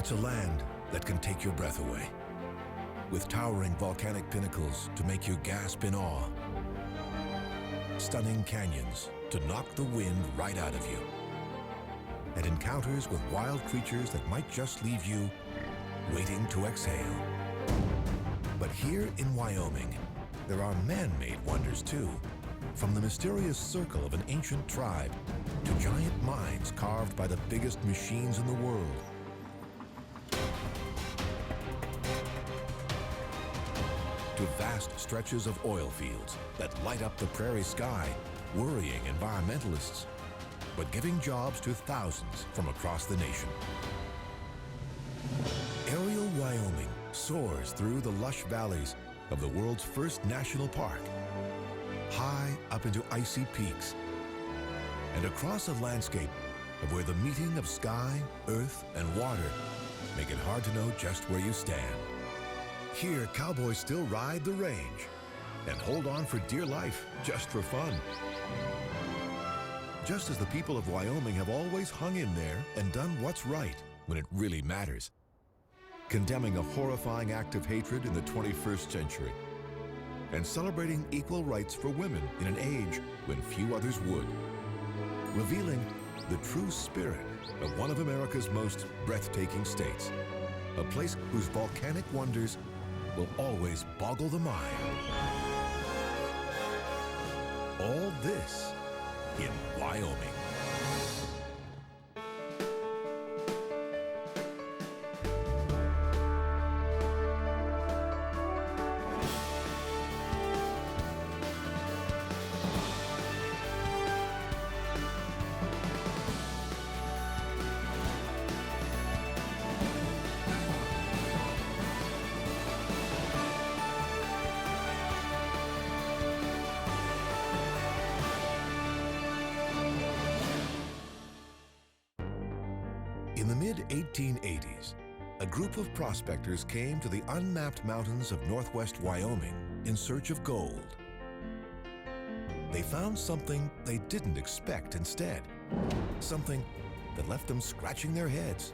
It's a land that can take your breath away, with towering volcanic pinnacles to make you gasp in awe, stunning canyons to knock the wind right out of you, and encounters with wild creatures that might just leave you waiting to exhale. But here in Wyoming, there are man-made wonders too, from the mysterious circle of an ancient tribe to giant mines carved by the biggest machines in the world. To vast stretches of oil fields that light up the prairie sky, worrying environmentalists, but giving jobs to thousands from across the nation. Aerial Wyoming soars through the lush valleys of the world's first national park, high up into icy peaks, and across a landscape of where the meeting of sky, earth, and water make it hard to know just where you stand. Here, cowboys still ride the range and hold on for dear life just for fun. Just as the people of Wyoming have always hung in there and done what's right when it really matters, condemning a horrifying act of hatred in the 21st century, and celebrating equal rights for women in an age when few others would, revealing the true spirit of one of America's most breathtaking states, a place whose volcanic wonders will always boggle the mind. All this in Wyoming. In the mid-1880s, a group of prospectors came to the unmapped mountains of northwest Wyoming in search of gold. They found something they didn't expect instead, something that left them scratching their heads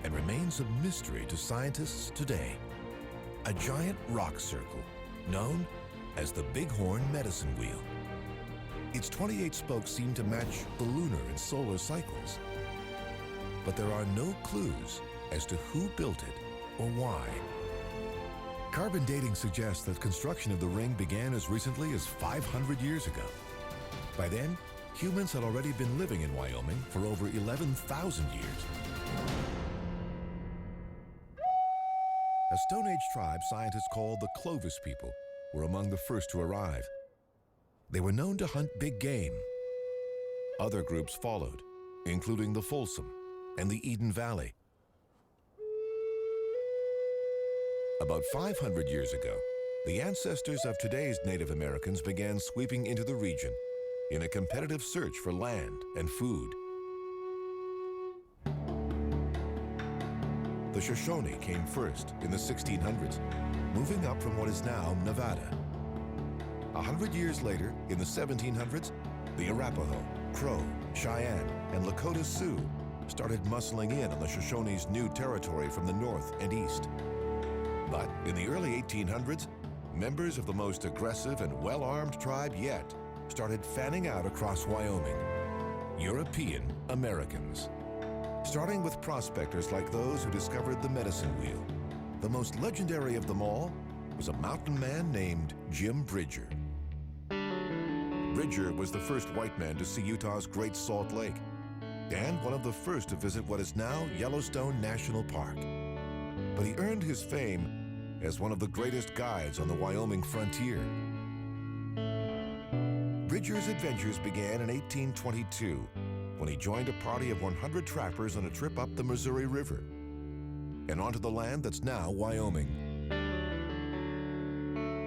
and remains a mystery to scientists today. A giant rock circle known as the Bighorn Medicine Wheel. Its 28 spokes seem to match the lunar and solar cycles, but there are no clues as to who built it or why. Carbon dating suggests that construction of the ring began as recently as 500 years ago. By then, humans had already been living in Wyoming for over 11,000 years. A Stone Age tribe scientists called the Clovis people were among the first to arrive. They were known to hunt big game. Other groups followed, including the Folsom and the Eden Valley. About 500 years ago, the ancestors of today's Native Americans began sweeping into the region in a competitive search for land and food. The Shoshone came first in the 1600s, moving up from what is now Nevada. 100 years later, in the 1700s, the Arapaho, Crow, Cheyenne, and Lakota Sioux started muscling in on the Shoshone's new territory from the north and east. But in the early 1800s, members of the most aggressive and well-armed tribe yet started fanning out across Wyoming, European Americans. Starting with prospectors like those who discovered the medicine wheel, the most legendary of them all was a mountain man named Jim Bridger. Bridger was the first white man to see Utah's Great Salt Lake, and one of the first to visit what is now Yellowstone National Park. But he earned his fame as one of the greatest guides on the Wyoming frontier. Bridger's adventures began in 1822 when he joined a party of 100 trappers on a trip up the Missouri River and onto the land that's now Wyoming.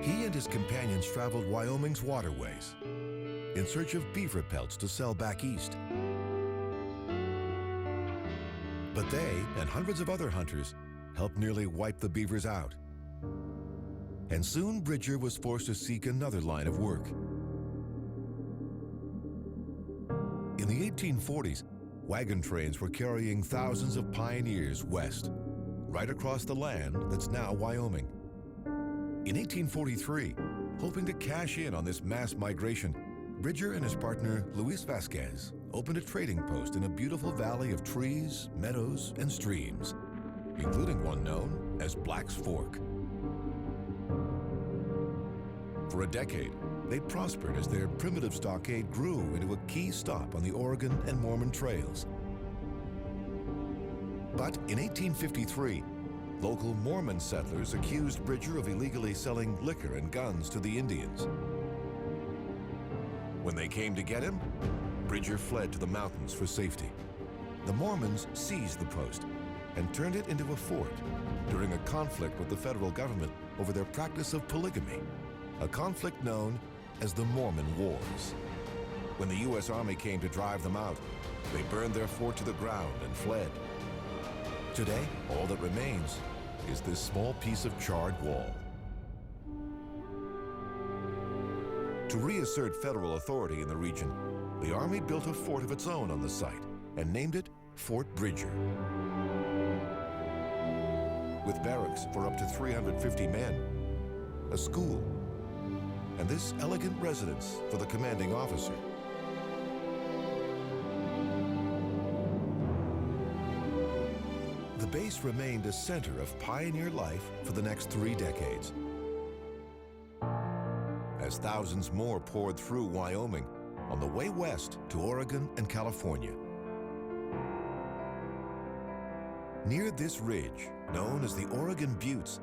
He and his companions traveled Wyoming's waterways in search of beaver pelts to sell back east. But they and hundreds of other hunters helped nearly wipe the beavers out. And soon Bridger was forced to seek another line of work. In the 1840s, wagon trains were carrying thousands of pioneers west. right across the land that's now Wyoming. In 1843, hoping to cash in on this mass migration, Bridger and his partner, Luis Vasquez, opened a trading post in a beautiful valley of trees, meadows, and streams, including one known as Black's Fork. For a decade, they prospered as their primitive stockade grew into a key stop on the Oregon and Mormon trails. But in 1853, local Mormon settlers accused Bridger of illegally selling liquor and guns to the Indians. When they came to get him, Bridger fled to the mountains for safety. The Mormons seized the post and turned it into a fort during a conflict with the federal government over their practice of polygamy, a conflict known as the Mormon Wars. When the U.S. Army came to drive them out, they burned their fort to the ground and fled. Today, all that remains is this small piece of charred wall. To reassert federal authority in the region, the Army built a fort of its own on the site and named it Fort Bridger. With barracks for up to 350 men, a school, and this elegant residence for the commanding officer. The base remained a center of pioneer life for the next 3 decades. As thousands more poured through Wyoming on the way west to Oregon and California. Near this ridge, known as the Oregon Buttes,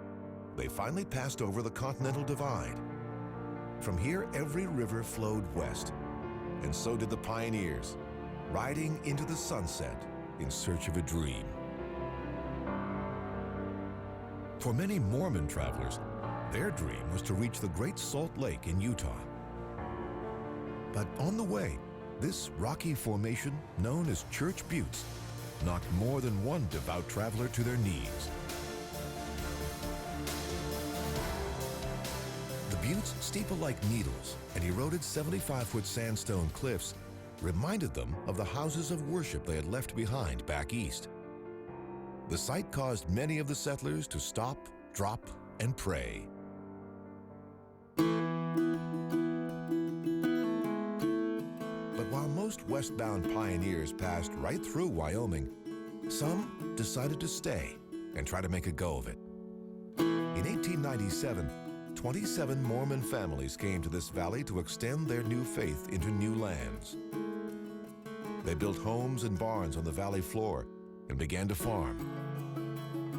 they finally passed over the Continental Divide. From here, every river flowed west, and so did the pioneers, riding into the sunset in search of a dream. For many Mormon travelers, their dream was to reach the Great Salt Lake in Utah. But on the way, this rocky formation, known as Church Buttes, knocked more than one devout traveler to their knees. The buttes, steeple like needles and eroded 75-foot sandstone cliffs, reminded them of the houses of worship they had left behind back east. The site caused many of the settlers to stop, drop, and pray. But while most westbound pioneers passed right through Wyoming, some decided to stay and try to make a go of it. In 1897, 27 Mormon families came to this valley to extend their new faith into new lands. They built homes and barns on the valley floor and began to farm.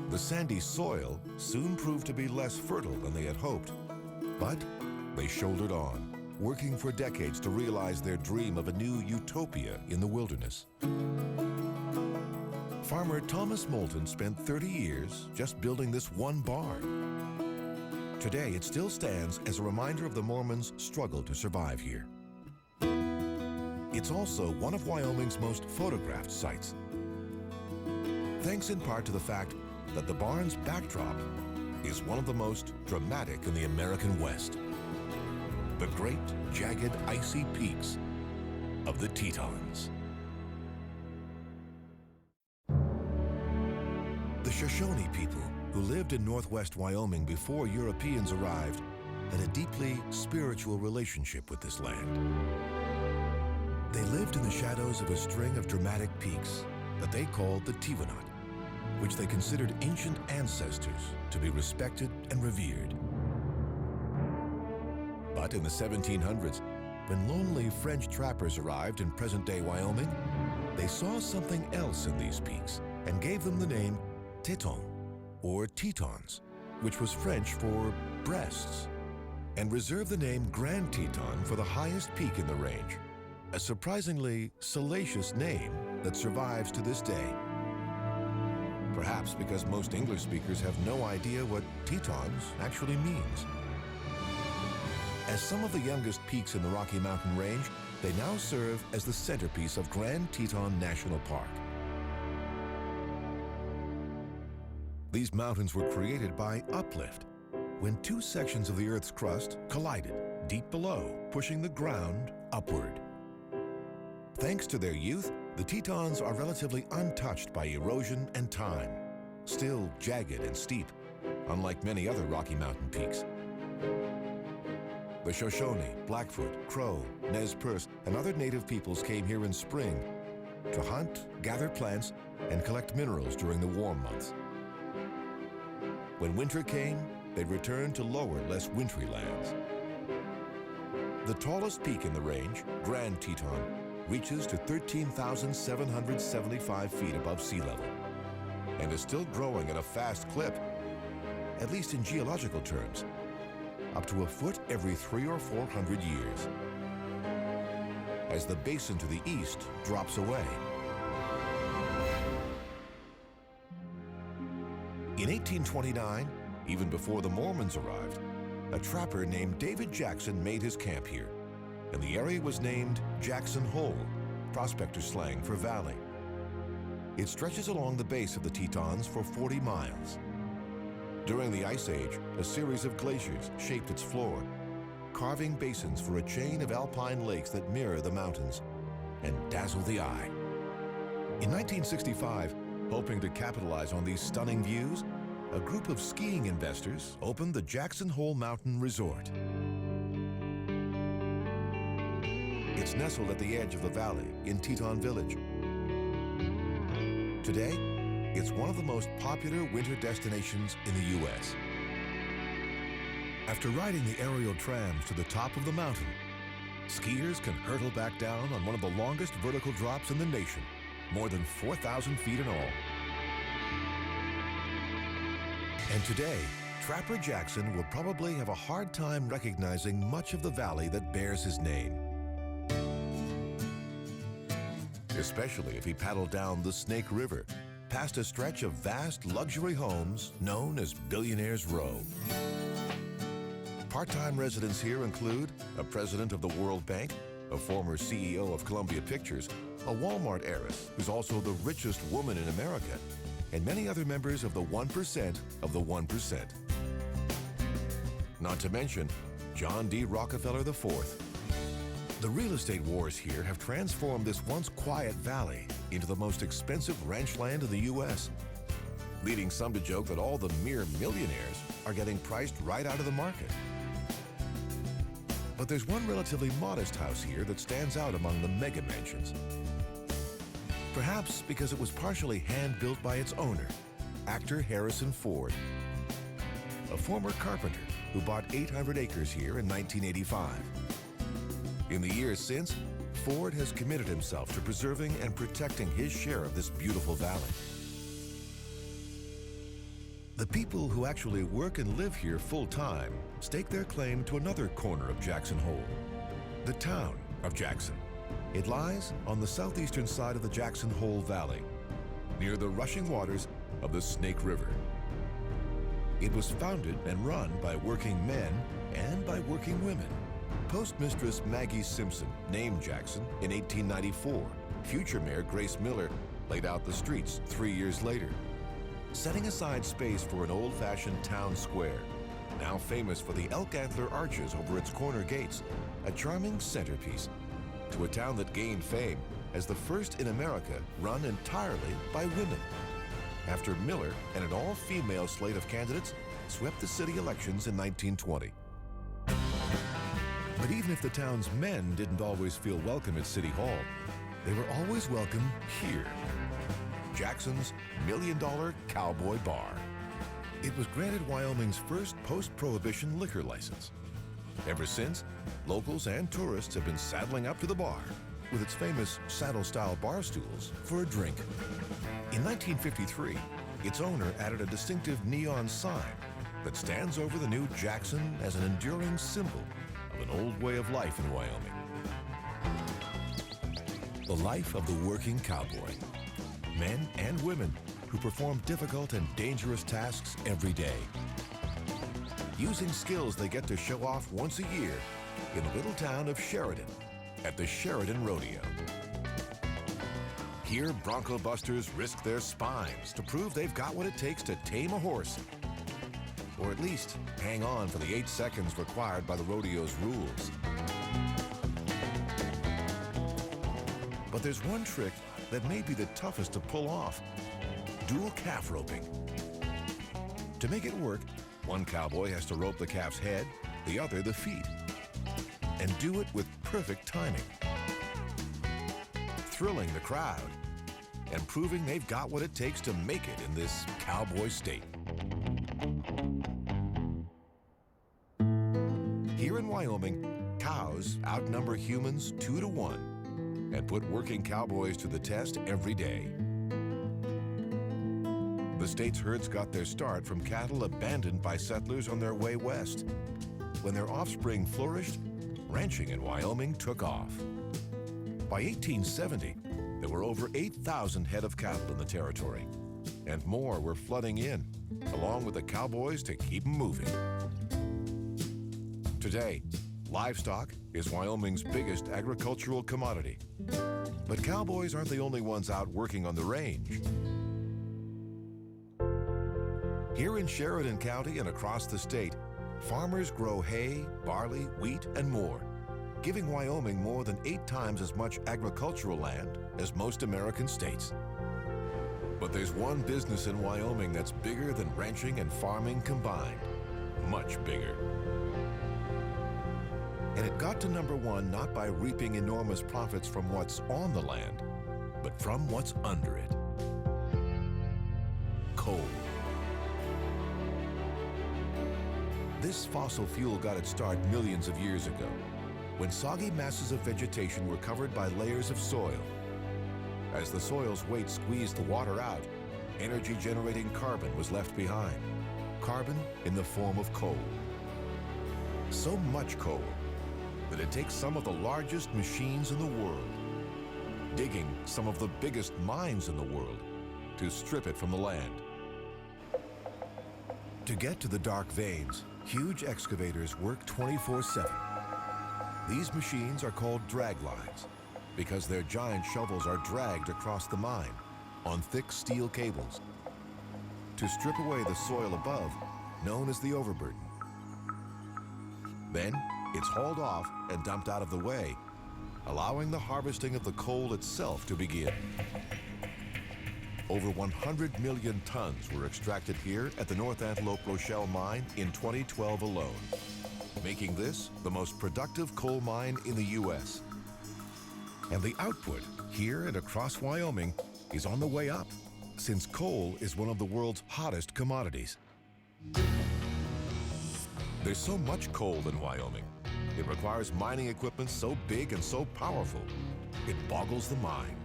The sandy soil soon proved to be less fertile than they had hoped, but they shouldered on, working for decades to realize their dream of a new utopia in the wilderness. Farmer Thomas Moulton spent 30 years just building this one barn. Today, it still stands as a reminder of the Mormons' struggle to survive here. It's also one of Wyoming's most photographed sites, thanks in part to the fact that the barn's backdrop is one of the most dramatic in the American West. The great, jagged, icy peaks of the Tetons. The Shoshone people, who lived in northwest Wyoming before Europeans arrived, had a deeply spiritual relationship with this land. They lived in the shadows of a string of dramatic peaks that they called the Tiwanaut, which they considered ancient ancestors to be respected and revered. But in the 1700s, when lonely French trappers arrived in present-day Wyoming, they saw something else in these peaks and gave them the name Teton, or Tetons, which was French for breasts, and reserved the name Grand Teton for the highest peak in the range, a surprisingly salacious name that survives to this day. Perhaps because most English speakers have no idea what Tetons actually means. As some of the youngest peaks in the Rocky Mountain Range, they now serve as the centerpiece of Grand Teton National Park. These mountains were created by uplift, when two sections of the Earth's crust collided deep below, pushing the ground upward. Thanks to their youth, the Tetons are relatively untouched by erosion and time, still jagged and steep, unlike many other Rocky Mountain peaks. The Shoshone, Blackfoot, Crow, Nez Perce, and other native peoples came here in spring to hunt, gather plants, and collect minerals during the warm months. When winter came, they'd return to lower, less wintry lands. The tallest peak in the range, Grand Teton, reaches to 13,775 feet above sea level and is still growing at a fast clip, at least in geological terms, up to a foot every 300 or 400 years, as the basin to the east drops away. In 1829, even before the Mormons arrived, a trapper named David Jackson made his camp here, and the area was named Jackson Hole, prospector slang for valley. It stretches along the base of the Tetons for 40 miles. During the Ice Age, a series of glaciers shaped its floor, carving basins for a chain of alpine lakes that mirror the mountains and dazzle the eye. In 1965, hoping to capitalize on these stunning views, a group of skiing investors opened the Jackson Hole Mountain Resort. It's nestled at the edge of the valley in Teton Village. Today, it's one of the most popular winter destinations in the U.S. After riding the aerial trams to the top of the mountain, skiers can hurtle back down on one of the longest vertical drops in the nation, more than 4,000 feet in all. And today, Trapper Jackson will probably have a hard time recognizing much of the valley that bears his name, especially if he paddled down the Snake River, past a stretch of vast luxury homes known as Billionaire's Row. Part-time residents here include a president of the World Bank, a former CEO of Columbia Pictures, a Walmart heiress who's also the richest woman in America, and many other members of the 1% of the 1%. Not to mention John D. Rockefeller IV. The real estate wars here have transformed this once quiet valley into the most expensive ranch land in the U.S., leading some to joke that all the mere millionaires are getting priced right out of the market. But there's one relatively modest house here that stands out among the mega mansions. Perhaps because it was partially hand-built by its owner, actor Harrison Ford, a former carpenter who bought 800 acres here in 1985. In the years since, Ford has committed himself to preserving and protecting his share of this beautiful valley. The people who actually work and live here full-time stake their claim to another corner of Jackson Hole, the town of Jackson. It lies on the southeastern side of the Jackson Hole Valley, near the rushing waters of the Snake River. It was founded and run by working men and by working women. Postmistress Maggie Simpson named Jackson in 1894. Future Mayor Grace Miller laid out the streets 3 years later, setting aside space for an old-fashioned town square, now famous for the elk antler arches over its corner gates, a charming centerpiece to a town that gained fame as the first in America run entirely by women, after Miller and an all-female slate of candidates swept the city elections in 1920. But even if the town's men didn't always feel welcome at City Hall, they were always welcome here, Jackson's $1 Million Cowboy Bar. It was granted Wyoming's first post-prohibition liquor license. Ever since, locals and tourists have been saddling up to the bar with its famous saddle-style bar stools for a drink. In 1953, its owner added a distinctive neon sign that stands over the new Jackson as an enduring symbol of an old way of life in Wyoming. The life of the working cowboy. Men and women who perform difficult and dangerous tasks every day, using skills they get to show off once a year in the little town of Sheridan at the Sheridan Rodeo. Here, bronco busters risk their spines to prove they've got what it takes to tame a horse, or at least hang on for the 8 seconds required by the rodeo's rules. But there's one trick that may be the toughest to pull off: dual calf roping. To make it work, one cowboy has to rope the calf's head, the other the feet, and do it with perfect timing. Thrilling the crowd and proving they've got what it takes to make it in this cowboy state. Here in Wyoming, cows outnumber humans 2 to 1 and put working cowboys to the test every day. The state's herds got their start from cattle abandoned by settlers on their way west. When their offspring flourished, ranching in Wyoming took off. By 1870, there were over 8,000 head of cattle in the territory, and more were flooding in, along with the cowboys to keep them moving. Today, livestock is Wyoming's biggest agricultural commodity. But cowboys aren't the only ones out working on the range. Here in Sheridan County and across the state, farmers grow hay, barley, wheat, and more, giving Wyoming more than 8 times as much agricultural land as most American states. But there's one business in Wyoming that's bigger than ranching and farming combined, much bigger. And it got to number 1 not by reaping enormous profits from what's on the land, but from what's under it. Coal. This fossil fuel got its start millions of years ago, when soggy masses of vegetation were covered by layers of soil. As the soil's weight squeezed the water out, energy-generating carbon was left behind. Carbon in the form of coal. So much coal that it takes some of the largest machines in the world, digging some of the biggest mines in the world, to strip it from the land. To get to the dark veins, huge excavators work 24/7. These machines are called drag lines because their giant shovels are dragged across the mine on thick steel cables to strip away the soil above, known as the overburden. Then it's hauled off and dumped out of the way, allowing the harvesting of the coal itself to begin. Over 100 million tons were extracted here at the North Antelope Rochelle mine in 2012 alone, making this the most productive coal mine in the U.S. And the output here and across Wyoming is on the way up, since coal is one of the world's hottest commodities. There's so much coal in Wyoming, it requires mining equipment so big and so powerful, it boggles the mind.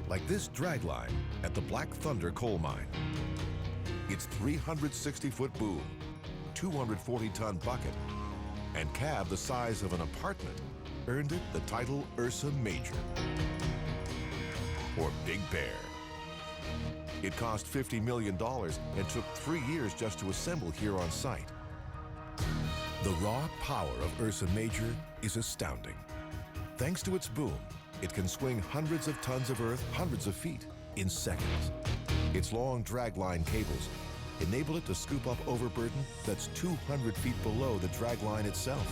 Like this drag line at the Black Thunder coal mine. Its 360-foot boom, 240-ton bucket, and cab the size of an apartment earned it the title Ursa Major, or Big Bear. It cost $50 million and took 3 years just to assemble here on site. The raw power of Ursa Major is astounding. Thanks to its boom, it can swing hundreds of tons of earth hundreds of feet in seconds. Its long dragline cables enable it to scoop up overburden that's 200 feet below the dragline itself.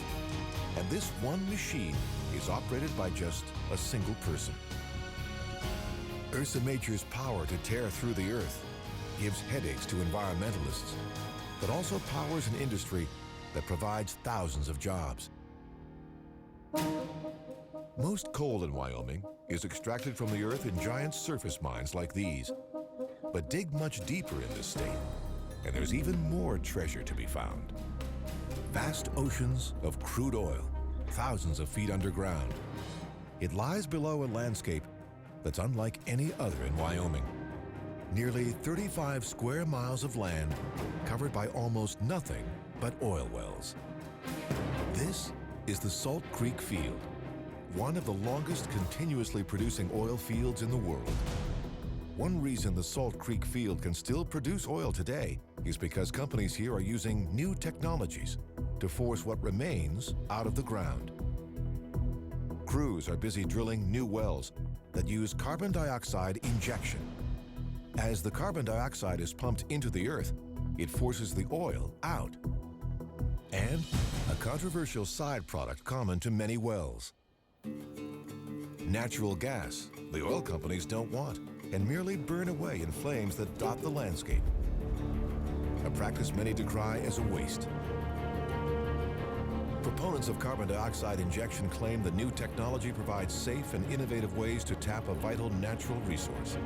And this one machine is operated by just a single person. Ursa Major's power to tear through the earth gives headaches to environmentalists, but also powers an industry that provides thousands of jobs. Most coal in Wyoming is extracted from the earth in giant surface mines like these. But dig much deeper in this state, and there's even more treasure to be found. Vast oceans of crude oil, thousands of feet underground. It lies below a landscape that's unlike any other in Wyoming. Nearly 35 square miles of land covered by almost nothing but oil wells. This is the Salt Creek Field, one of the longest continuously producing oil fields in the world. One reason the Salt Creek Field can still produce oil today is because companies here are using new technologies to force what remains out of the ground. Crews are busy drilling new wells that use carbon dioxide injection. As the carbon dioxide is pumped into the earth, it forces the oil out. And a controversial side product common to many wells. Natural gas, the oil companies don't want, and merely burn away in flames that dot the landscape. a practice many decry as a waste. Proponents of carbon dioxide injection claim the new technology provides safe and innovative ways to tap a vital natural resource.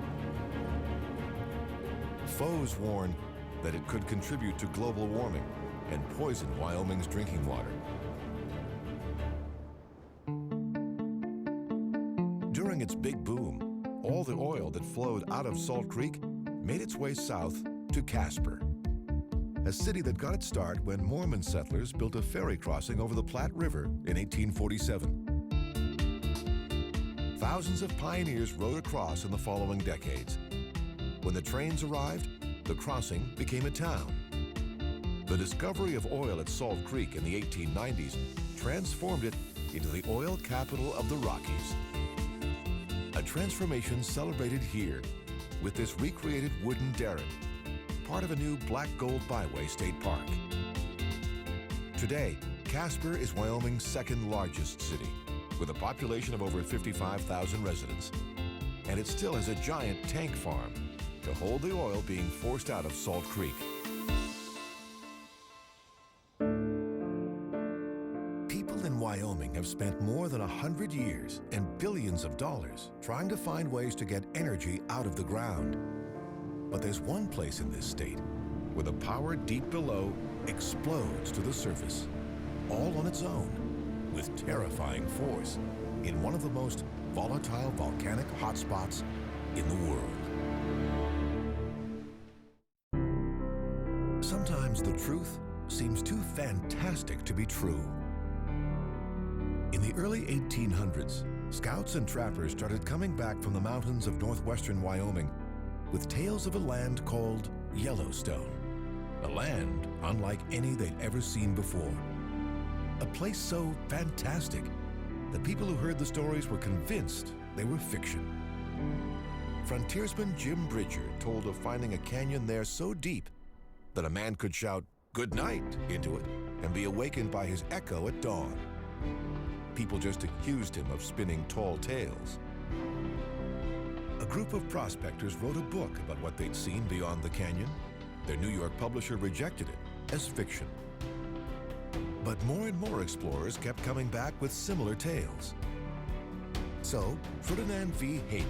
Foes warn that it could contribute to global warming and poison Wyoming's drinking water. During its big boom, all the oil that flowed out of Salt Creek made its way south to Casper, a city that got its start when Mormon settlers built a ferry crossing over the Platte River in 1847. Thousands of pioneers rode across in the following decades. When the trains arrived, the crossing became a town. The discovery of oil at Salt Creek in the 1890s transformed it into the oil capital of the Rockies. A transformation celebrated here with this recreated wooden derrick, part of a new Black Gold Byway State Park. Today, Casper is Wyoming's second largest city, with a population of over 55,000 residents. And it still has a giant tank farm to hold the oil being forced out of Salt Creek. People in Wyoming have spent more than 100 years and billions of dollars trying to find ways to get energy out of the ground. But there's one place in this state where the power deep below explodes to the surface, all on its own, with terrifying force, in one of the most volatile volcanic hotspots in the world. Sometimes the truth seems too fantastic to be true. In the early 1800s, scouts and trappers started coming back from the mountains of northwestern Wyoming with tales of a land called Yellowstone, a land unlike any they'd ever seen before. A place so fantastic that people who heard the stories were convinced they were fiction. Frontiersman Jim Bridger told of finding a canyon there so deep that a man could shout "good night" into it and be awakened by his echo at dawn. People just accused him of spinning tall tales. A group of prospectors wrote a book about what they'd seen beyond the canyon. Their New York publisher rejected it as fiction. But more and more explorers kept coming back with similar tales. So, Ferdinand V. Hayden,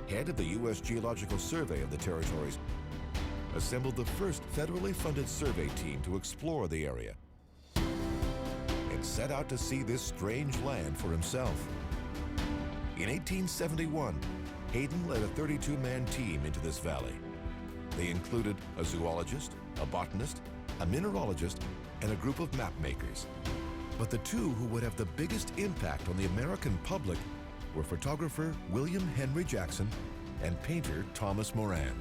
head of the U.S. Geological Survey of the territories, assembled the first federally funded survey team to explore the area and set out to see this strange land for himself. In 1871, Hayden led a 32-man team into this valley. They included a zoologist, a botanist, a mineralogist, and a group of map makers. But the two who would have the biggest impact on the American public were photographer William Henry Jackson and painter Thomas Moran.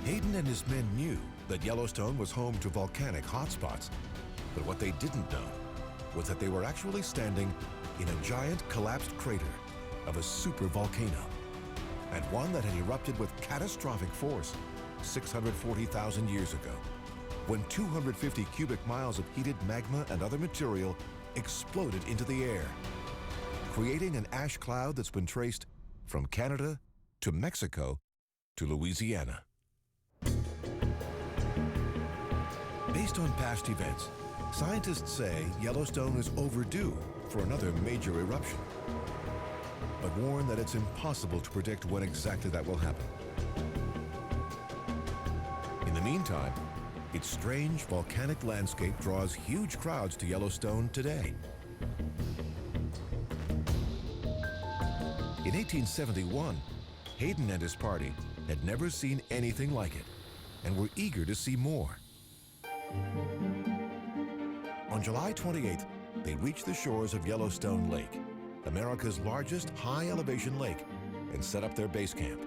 Hayden and his men knew that Yellowstone was home to volcanic hotspots, but what they didn't know was that they were actually standing in a giant collapsed crater of a supervolcano, and one that had erupted with catastrophic force 640,000 years ago, when 250 cubic miles of heated magma and other material exploded into the air, creating an ash cloud that's been traced from Canada to Mexico to Louisiana. Based on past events, scientists say Yellowstone is overdue for another major eruption, but warn that it's impossible to predict when exactly that will happen. In the meantime, its strange volcanic landscape draws huge crowds to Yellowstone today. In 1871, Hayden and his party had never seen anything like it and were eager to see more. On July 28th, they reached the shores of Yellowstone Lake, America's largest high-elevation lake, and set up their base camp.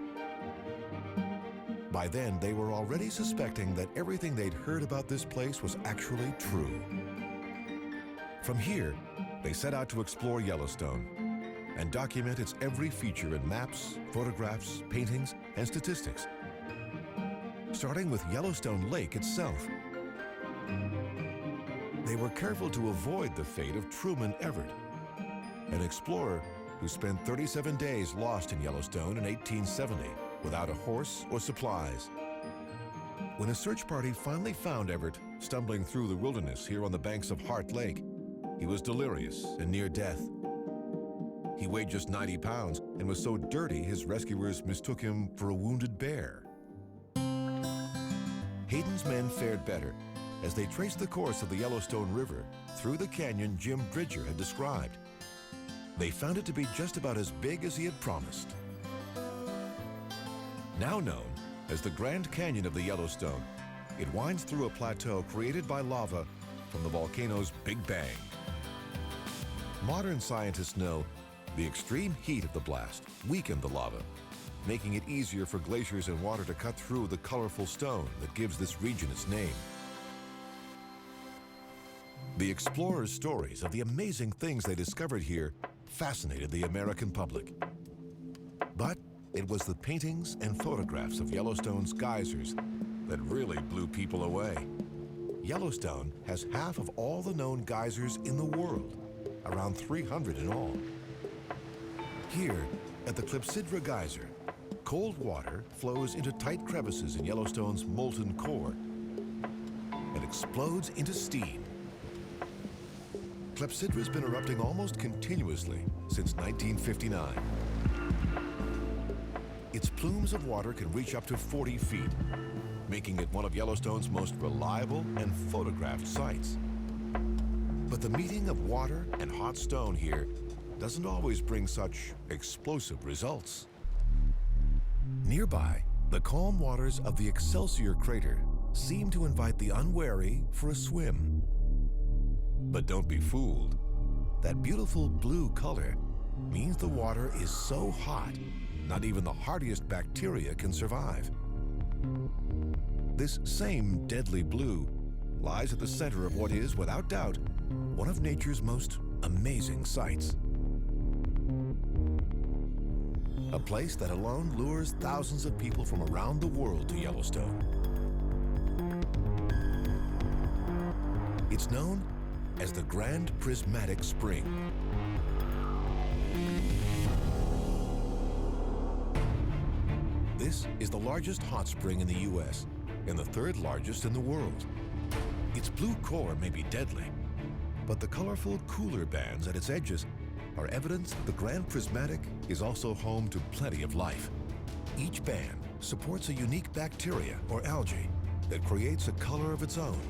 By then, they were already suspecting that everything they'd heard about this place was actually true. From here, they set out to explore Yellowstone and document its every feature in maps, photographs, paintings, and statistics, starting with Yellowstone Lake itself. They were careful to avoid the fate of Truman Everett, an explorer who spent 37 days lost in Yellowstone in 1870 without a horse or supplies. When a search party finally found Everett stumbling through the wilderness here on the banks of Heart Lake, he was delirious and near death. He weighed just 90 pounds and was so dirty his rescuers mistook him for a wounded bear. Hayden's men fared better as they traced the course of the Yellowstone River through the canyon Jim Bridger had described. They found it to be just about as big as he had promised. Now known as the Grand Canyon of the Yellowstone, it winds through a plateau created by lava from the volcano's Big Bang. Modern scientists know the extreme heat of the blast weakened the lava, making it easier for glaciers and water to cut through the colorful stone that gives this region its name. The explorers' stories of the amazing things they discovered here fascinated the American public. But it was the paintings and photographs of Yellowstone's geysers that really blew people away. Yellowstone has half of all the known geysers in the world, around 300 in all. Here, at the Clepsydra Geyser, cold water flows into tight crevices in Yellowstone's molten core and explodes into steam. Clepsydra's been erupting almost continuously since 1959. Its plumes of water can reach up to 40 feet, making it one of Yellowstone's most reliable and photographed sites. But the meeting of water and hot stone here doesn't always bring such explosive results. Nearby, the calm waters of the Excelsior crater seem to invite the unwary for a swim. But don't be fooled. That beautiful blue color means the water is so hot, not even the hardiest bacteria can survive. This same deadly blue lies at the center of what is, without doubt, one of nature's most amazing sights. A place that alone lures thousands of people from around the world to Yellowstone. It's known as the Grand Prismatic Spring. This is the largest hot spring in the U.S. and the third largest in the world. Its blue core may be deadly, but the colorful cooler bands at its edges are evidence that the Grand Prismatic is also home to plenty of life. Each band supports a unique bacteria or algae that creates a color of its own.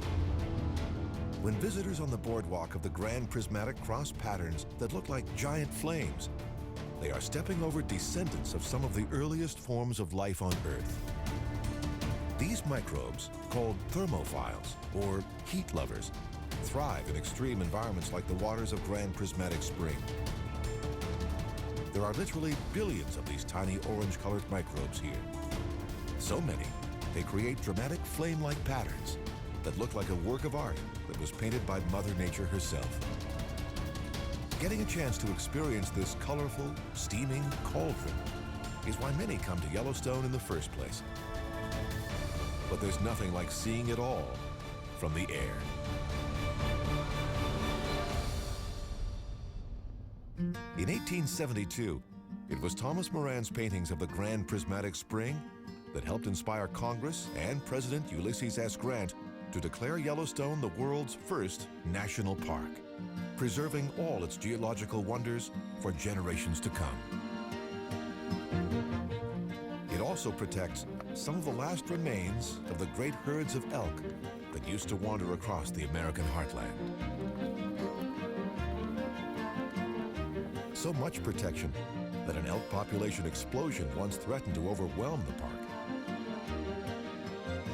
When visitors on the boardwalk of the Grand Prismatic cross patterns that look like giant flames, they are stepping over descendants of some of the earliest forms of life on Earth. These microbes, called thermophiles or heat lovers, thrive in extreme environments like the waters of Grand Prismatic Spring. There are literally billions of these tiny orange-colored microbes here. So many, they create dramatic flame-like patterns that look like a work of art that was painted by Mother Nature herself. Getting a chance to experience this colorful, steaming cauldron is why many come to Yellowstone in the first place. But there's nothing like seeing it all from the air. In 1872, it was Thomas Moran's paintings of the Grand Prismatic Spring that helped inspire Congress and President Ulysses S. Grant to declare Yellowstone the world's first national park, preserving all its geological wonders for generations to come. It also protects some of the last remains of the great herds of elk that used to wander across the American heartland. So much protection that an elk population explosion once threatened to overwhelm the park.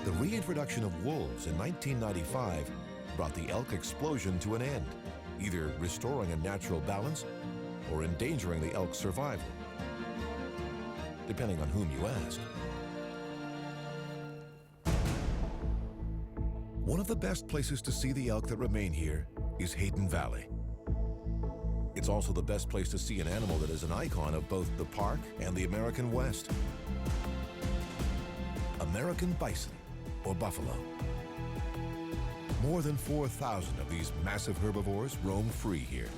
The reintroduction of wolves in 1995 brought the elk explosion to an end, either restoring a natural balance or endangering the elk's survival, depending on whom you ask. One of the best places to see the elk that remain here is Hayden Valley. It's also the best place to see an animal that is an icon of both the park and the American West. American bison, or buffalo. More than 4,000 of these massive herbivores roam free here.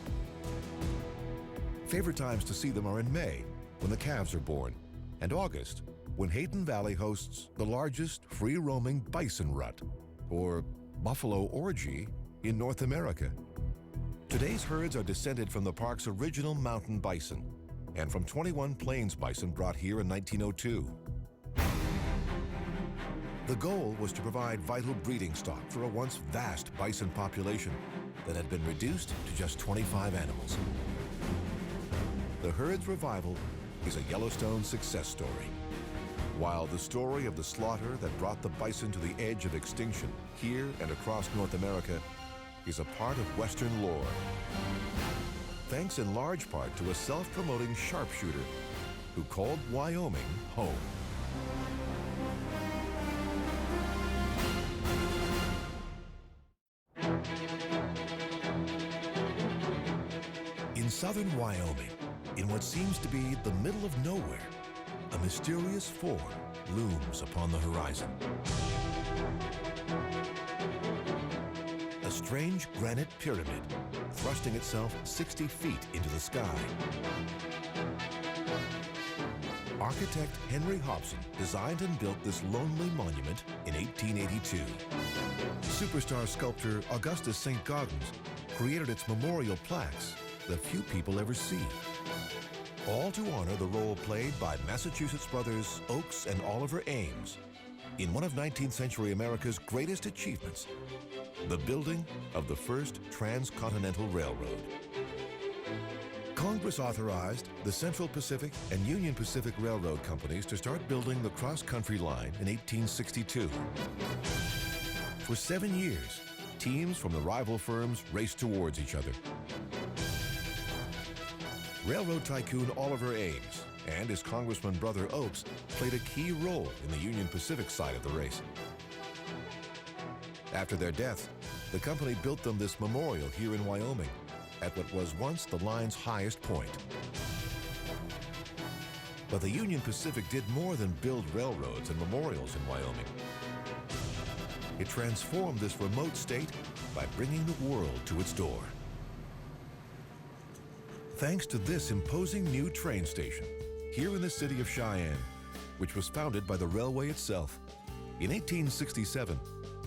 Favorite times to see them are in May, when the calves are born, and August, when Hayden Valley hosts the largest free-roaming bison rut, or buffalo orgy, in North America. Today's herds are descended from the park's original mountain bison and from 21 plains bison brought here in 1902. The goal was to provide vital breeding stock for a once vast bison population that had been reduced to just 25 animals. The herd's revival is a Yellowstone success story, while the story of the slaughter that brought the bison to the edge of extinction here and across North America is a part of Western lore, thanks in large part to a self-promoting sharpshooter who called Wyoming home. In southern Wyoming, in what seems to be the middle of nowhere, a mysterious form looms upon the horizon. A strange granite pyramid thrusting itself 60 feet into the sky. Architect Henry Hobson designed and built this lonely monument in 1882. Superstar sculptor Augustus St. Gaudens created its memorial plaques that few people ever see, all to honor the role played by Massachusetts brothers Oakes and Oliver Ames in one of 19th century America's greatest achievements, the building of the first transcontinental railroad. Congress authorized the Central Pacific and Union Pacific Railroad companies to start building the cross-country line in 1862. For 7 years, teams from the rival firms raced towards each other. Railroad tycoon Oliver Ames and his congressman brother Oakes played a key role in the Union Pacific side of the race. After their deaths, the company built them this memorial here in Wyoming at what was once the line's highest point. But the Union Pacific did more than build railroads and memorials in Wyoming. It transformed this remote state by bringing the world to its door. Thanks to this imposing new train station here in the city of Cheyenne, which was founded by the railway itself. In 1867,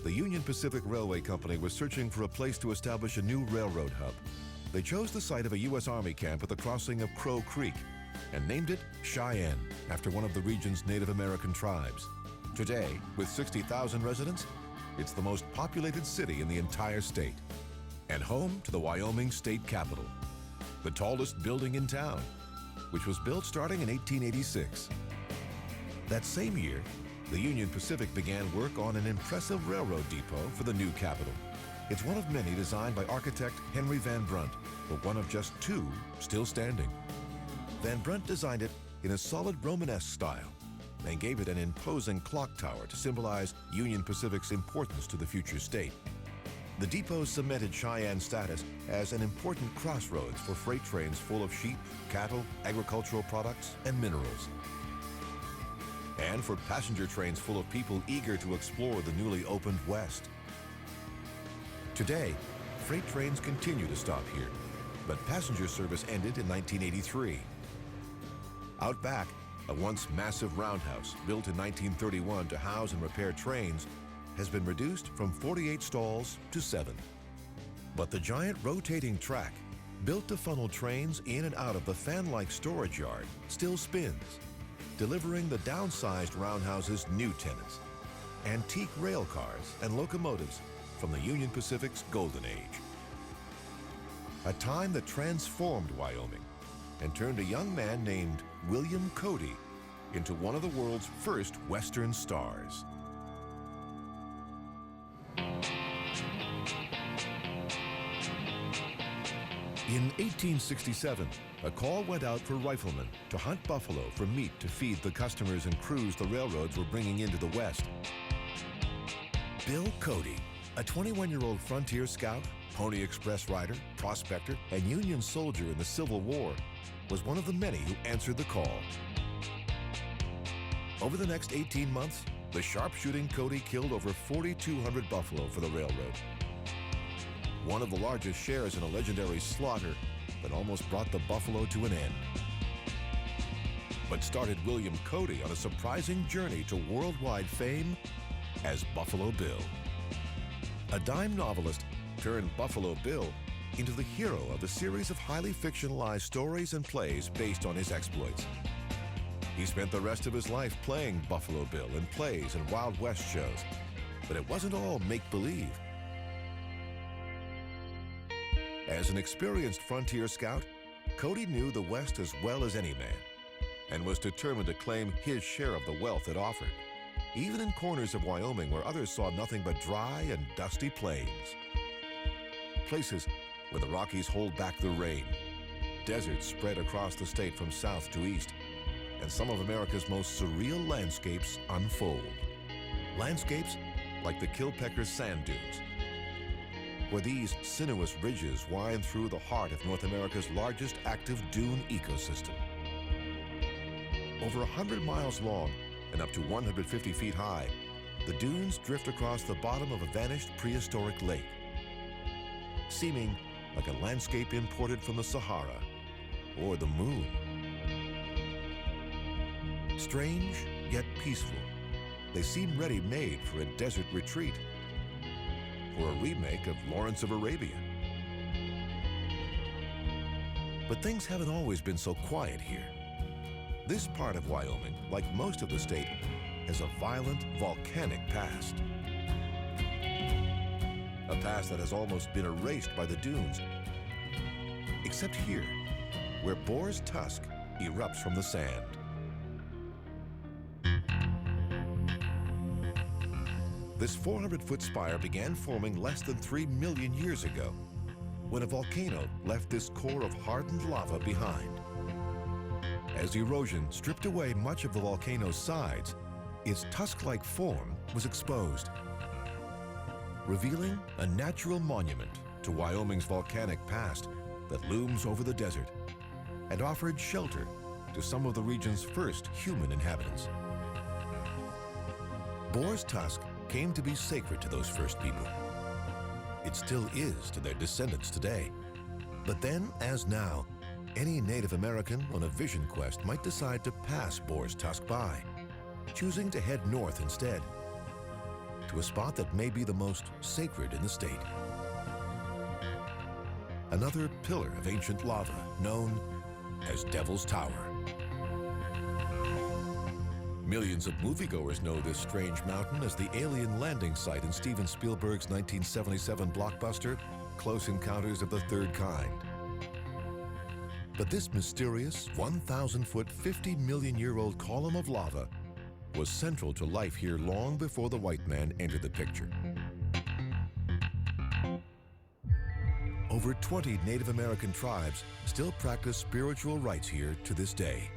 the Union Pacific Railway Company was searching for a place to establish a new railroad hub. They chose the site of a U.S. Army camp at the crossing of Crow Creek and named it Cheyenne after one of the region's Native American tribes. Today, with 60,000 residents, it's the most populated city in the entire state and home to the Wyoming State Capitol, the tallest building in town, which was built starting in 1886. That same year, the Union Pacific began work on an impressive railroad depot for the new capital. It's one of many designed by architect Henry Van Brunt, but one of just 2 still standing. Van Brunt designed it in a solid Romanesque style and gave it an imposing clock tower to symbolize Union Pacific's importance to the future state. The depot cemented Cheyenne's status as an important crossroads for freight trains full of sheep, cattle, agricultural products, and minerals. And for passenger trains full of people eager to explore the newly opened West. Today, freight trains continue to stop here, but passenger service ended in 1983. Out back, a once massive roundhouse built in 1931 to house and repair trains has been reduced from 48 stalls to 7. But the giant rotating track, built to funnel trains in and out of the fan-like storage yard, still spins, delivering the downsized roundhouse's new tenants, antique rail cars and locomotives from the Union Pacific's golden age. A time that transformed Wyoming and turned a young man named William Cody into one of the world's first Western stars. In 1867, a call went out for riflemen to hunt buffalo for meat to feed the customers and crews the railroads were bringing into the West. Bill Cody, a 21-year-old frontier scout, Pony Express rider, prospector, and Union soldier in the Civil War, was one of the many who answered the call. Over the next 18 months, the sharpshooting Cody killed over 4,200 buffalo for the railroad. One of the largest shares in a legendary slaughter that almost brought the buffalo to an end. but started William Cody on a surprising journey to worldwide fame as Buffalo Bill. A dime novelist turned Buffalo Bill into the hero of a series of highly fictionalized stories and plays based on his exploits. He spent the rest of his life playing Buffalo Bill in plays and Wild West shows, but it wasn't all make-believe. As an experienced frontier scout, Cody knew the West as well as any man and was determined to claim his share of the wealth it offered, even in corners of Wyoming where others saw nothing but dry and dusty plains. Places where the Rockies hold back the rain, deserts spread across the state from south to east, and some of America's most surreal landscapes unfold. Landscapes like the Kilpecker Sand Dunes, where these sinuous ridges wind through the heart of North America's largest active dune ecosystem. Over 100 miles long and up to 150 feet high, the dunes drift across the bottom of a vanished prehistoric lake, seeming like a landscape imported from the Sahara or the moon. Strange, yet peaceful, they seem ready-made for a desert retreat or a remake of Lawrence of Arabia. But things haven't always been so quiet here. This part of Wyoming, like most of the state, has a violent, volcanic past. A past that has almost been erased by the dunes, except here, where Boar's Tusk erupts from the sand. This 400-foot spire began forming less than 3 million years ago, when a volcano left this core of hardened lava behind. As erosion stripped away much of the volcano's sides, its tusk-like form was exposed, revealing a natural monument to Wyoming's volcanic past that looms over the desert and offered shelter to some of the region's first human inhabitants. Boar's Tusk came to be sacred to those first people. It still is to their descendants today. But then, as now, any Native American on a vision quest might decide to pass Boar's Tusk by, choosing to head north instead, to a spot that may be the most sacred in the state. Another pillar of ancient lava known as Devil's Tower. Millions of moviegoers know this strange mountain as the alien landing site in Steven Spielberg's 1977 blockbuster, Close Encounters of the Third Kind. But this mysterious 1,000-foot, 50-million-year-old column of lava was central to life here long before the white man entered the picture. Over 20 Native American tribes still practice spiritual rites here to this day.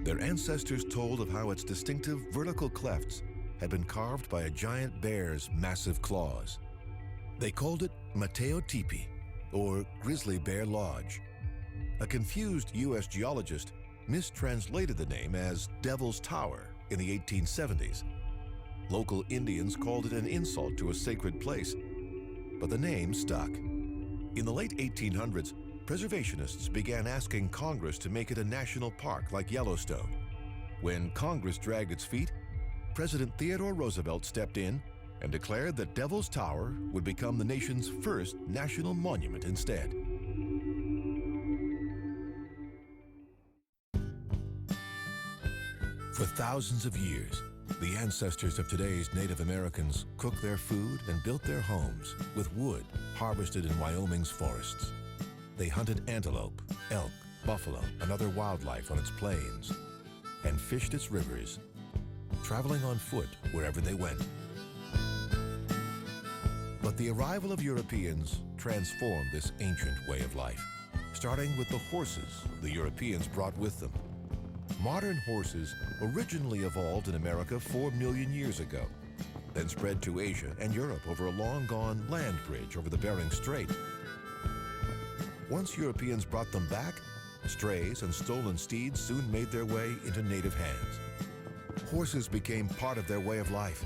Their ancestors told of how its distinctive vertical clefts had been carved by a giant bear's massive claws. They called it Mateo Tipi, or Grizzly Bear Lodge. A confused U.S. geologist mistranslated the name as Devil's Tower in the 1870s. Local Indians called it an insult to a sacred place, but the name stuck. In the late 1800s, preservationists began asking Congress to make it a national park like Yellowstone. When Congress dragged its feet, President Theodore Roosevelt stepped in and declared that Devil's Tower would become the nation's first national monument instead. For thousands of years, the ancestors of today's Native Americans cooked their food and built their homes with wood harvested in Wyoming's forests. They hunted antelope, elk, buffalo, and other wildlife on its plains, and fished its rivers, traveling on foot wherever they went. But the arrival of Europeans transformed this ancient way of life, starting with the horses the Europeans brought with them. Modern horses originally evolved in America 4 million years ago, then spread to Asia and Europe over a long-gone land bridge over the Bering Strait. Once Europeans brought them back, strays and stolen steeds soon made their way into native hands. Horses became part of their way of life,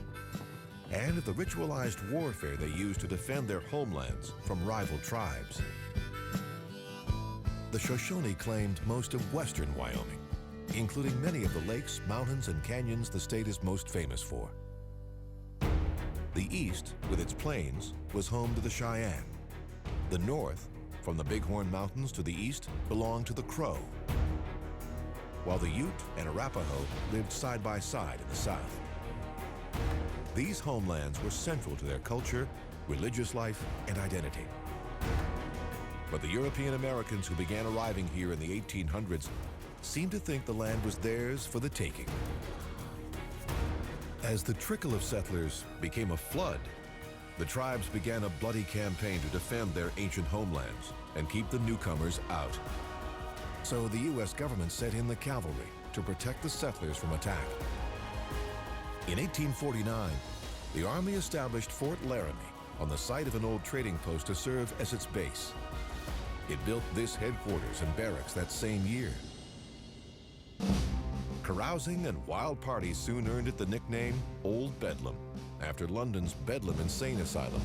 and of the ritualized warfare they used to defend their homelands from rival tribes. The Shoshone claimed most of western Wyoming, including many of the lakes, mountains, and canyons the state is most famous for. The east, with its plains, was home to the Cheyenne. The north, from the Bighorn Mountains to the east, belonged to the Crow, while the Ute and Arapaho lived side by side in the south. These homelands were central to their culture, religious life, and identity. But the European Americans who began arriving here in the 1800s seemed to think the land was theirs for the taking. As the trickle of settlers became a flood, the tribes began a bloody campaign to defend their ancient homelands and keep the newcomers out. So the U.S. government sent in the cavalry to protect the settlers from attack. In 1849, the Army established Fort Laramie on the site of an old trading post to serve as its base. It built this headquarters and barracks that same year. Carousing and wild parties soon earned it the nickname Old Bedlam, after London's Bedlam Insane Asylum.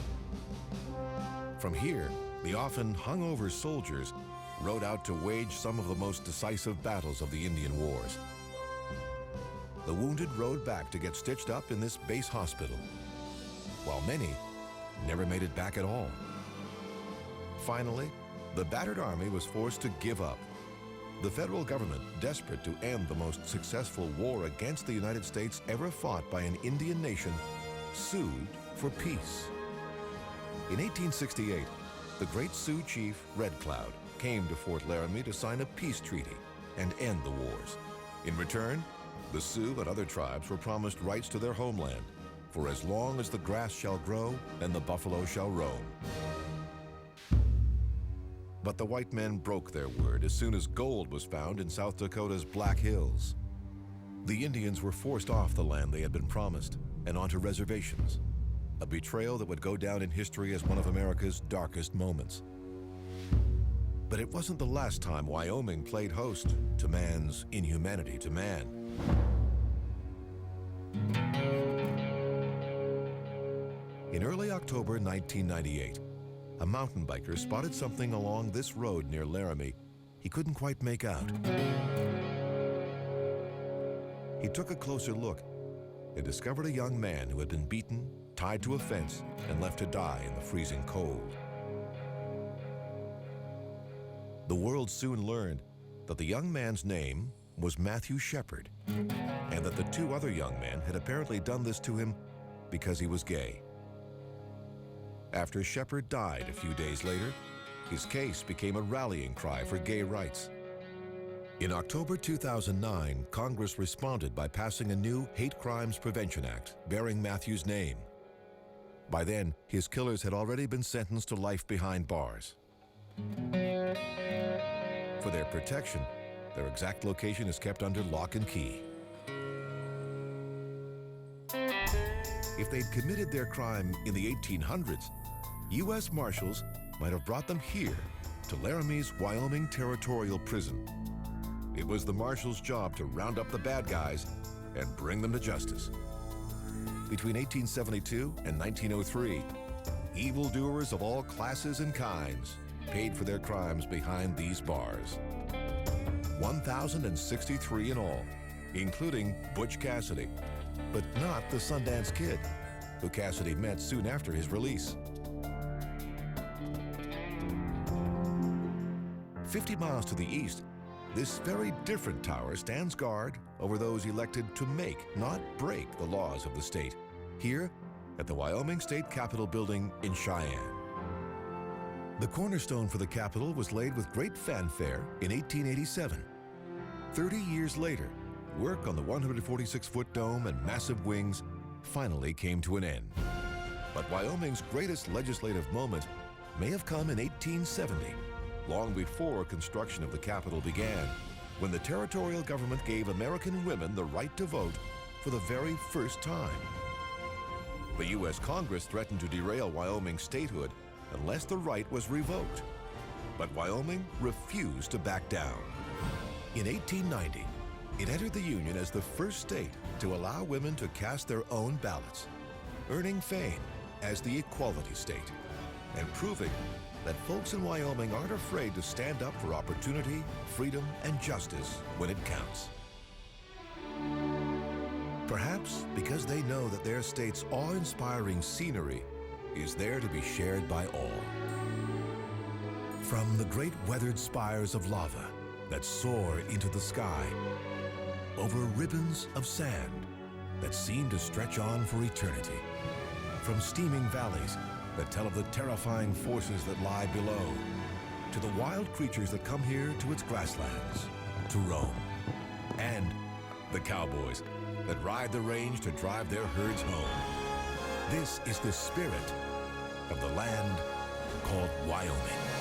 From here, the often hungover soldiers rode out to wage some of the most decisive battles of the Indian Wars. The wounded rode back to get stitched up in this base hospital, while many never made it back at all. Finally, the battered army was forced to give up. The federal government, desperate to end the most successful war against the United States ever fought by an Indian nation, sued for peace. In 1868, the great Sioux chief, Red Cloud, came to Fort Laramie to sign a peace treaty and end the wars. In return, the Sioux and other tribes were promised rights to their homeland for as long as the grass shall grow and the buffalo shall roam. But the white men broke their word as soon as gold was found in South Dakota's Black Hills. The Indians were forced off the land they had been promised and onto reservations, a betrayal that would go down in history as one of America's darkest moments. But it wasn't the last time Wyoming played host to man's inhumanity to man. In early October 1998, a mountain biker spotted something along this road near Laramie he couldn't quite make out. He took a closer look and discovered a young man who had been beaten, tied to a fence, and left to die in the freezing cold. The world soon learned that the young man's name was Matthew Shepard, and that the two other young men had apparently done this to him because he was gay. After Shepard died a few days later, his case became a rallying cry for gay rights. In October 2009, Congress responded by passing a new Hate Crimes Prevention Act bearing Matthew's name. By then, his killers had already been sentenced to life behind bars. For their protection, their exact location is kept under lock and key. If they'd committed their crime in the 1800s, U.S. Marshals might have brought them here to Laramie's Wyoming Territorial Prison. It was the Marshals' job to round up the bad guys and bring them to justice. Between 1872 and 1903, evildoers of all classes and kinds paid for their crimes behind these bars. 1,063 in all, including Butch Cassidy, but not the Sundance Kid, who Cassidy met soon after his release. 50 miles to the east, this very different tower stands guard over those elected to make, not break, the laws of the state, here at the Wyoming State Capitol building in Cheyenne. The cornerstone for the Capitol was laid with great fanfare in 1887. 30 years later, work on the 146-foot dome and massive wings finally came to an end. But Wyoming's greatest legislative moment may have come in 1870, long before construction of the Capitol began, when the territorial government gave American women the right to vote for the very first time. The U.S. Congress threatened to derail Wyoming's statehood unless the right was revoked. But Wyoming refused to back down. In 1890, it entered the Union as the first state to allow women to cast their own ballots, earning fame as the equality state, and proving that folks in Wyoming aren't afraid to stand up for opportunity, freedom, and justice when it counts. Perhaps because they know that their state's awe-inspiring scenery is there to be shared by all. From the great weathered spires of lava that soar into the sky, over ribbons of sand that seem to stretch on for eternity, from steaming valleys that tell of the terrifying forces that lie below, to the wild creatures that come here to its grasslands, to roam, and the cowboys that ride the range to drive their herds home. This is the spirit of the land called Wyoming.